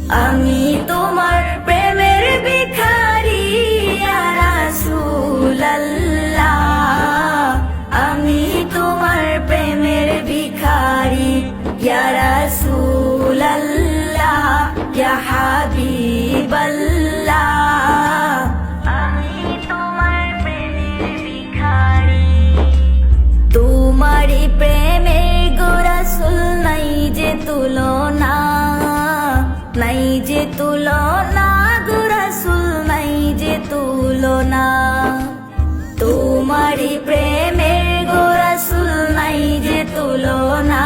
আমি তোমার প্রেমের ভিখারি ইয়া রাসূলুল্লাহ। আমি তোমার প্রেমের ভিখারি ইয়া রাসূলুল্লাহ ইয়া হাবিবাল্লাহ। আমি তোমার প্রেমের ভিখারি। তোমারই প্রেমে গো রাসূল নাই যে তুলনা, নাই যে তুলনা গো রাসূল নাই যে তুলনা। তোমারই প্রেমে গো রাসূল নাই যে তুলনা,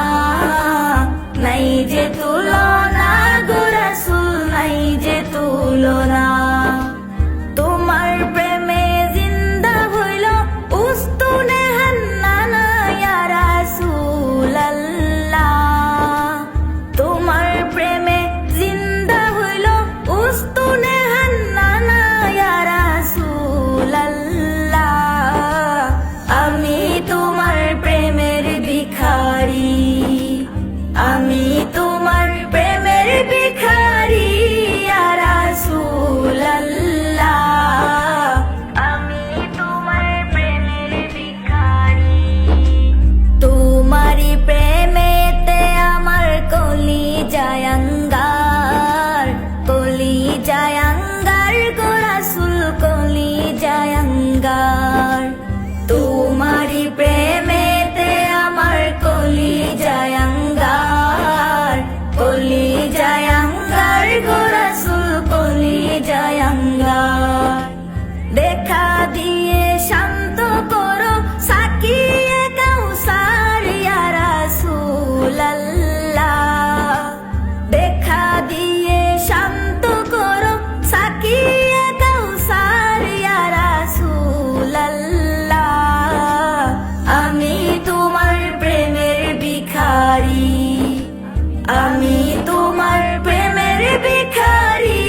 নাই যে তুলনা গো রাসূল নাই যে তুলনা। তোমার প্রেমে জিন্দা হইল উস্তুনে হান্নানা ইয়া রাসূলুল্লাহ। তোমার প্রেমে জিন্দা হইল উস্তুনে হান্নানা ইয়া রাসূলুল্লাহ। আমি তোমার প্রেমের ভিখারি, আমি তোমার প্রেমের ভিখারি ইয়া রাসূলুল্লাহ। আমি তোমার প্রেমের ভিখারি। তোমারই প্রেমেতে আমার কলিজায় আঙ্গার, কলিজায় আঙ্গার গো রাসূল কলিজায় আঙ্গার। তোমারই প্রেমেতে আমার কলিজায় আঙ্গার, কলিজায় আঙ্গার গো রাসূল কলিজায় আঙ্গার। দেখা দিয়ে শান্ত করো সাকিয়ে কাউসার ইয়া রাসূলুল্লাহ। দেখা দিয়ে শান্ত করো সাকিয়ে কাউসার ইয়া রাসূলুল্লাহ। আমি তোমার প্রেমের ভিখারি, আমি তোমার প্রেমের ভিখারি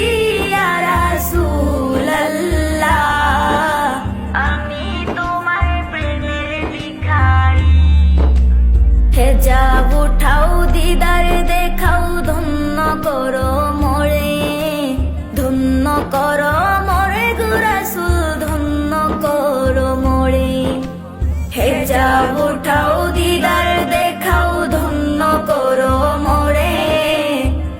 ইয়া রাসূলুল্লাহ। আমি তোমার প্রেমের ভিখারি। হেজাব উঠাও দিদার দেখাও ধন্য করো মোরে, ধন্য করো মোরে গো রাসূল ধন্য করো মোরে। হেজাব উঠাও দিদার দেখাও ধন্য করো মোরে,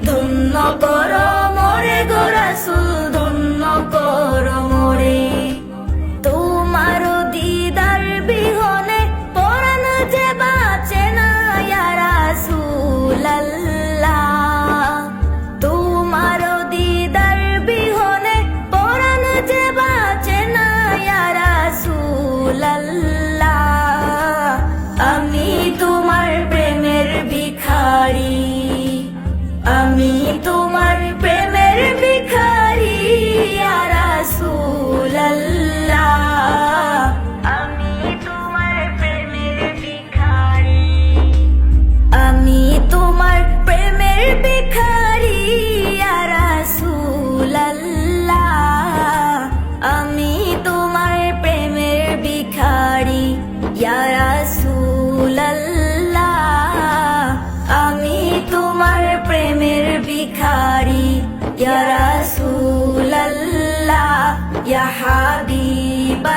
ধন্য করো মোরে গো রাসূল ধন্য করো মোরে। তোমারও দিদার বিহনে পরাণ যে বাঁচে না ইয়া রাসূলুল্লাহ। তোমারও দিদার বিহনে পরাণ যে বাঁচে না ইয়া রাসূলুল্লাহ। আমি তোমার প্রেমের ভিখারি, আমি তোমার প্রেমের ভিখারি ইয়া রাসূলুল্লাহ। আমি তোমার প্রেমের ভিখারি। আমি তোমার প্রেমের ভিখারি ইয়া রাসূলুল্লাহ। আমি তোমার প্রেমের ভিখারি ইয়া রাসূলুল্লাহ। আমি তোমার প্রেমের ভিখারি ইয়া রাসূলুল্লাহ ইয়া হাবিবাল্লাহ।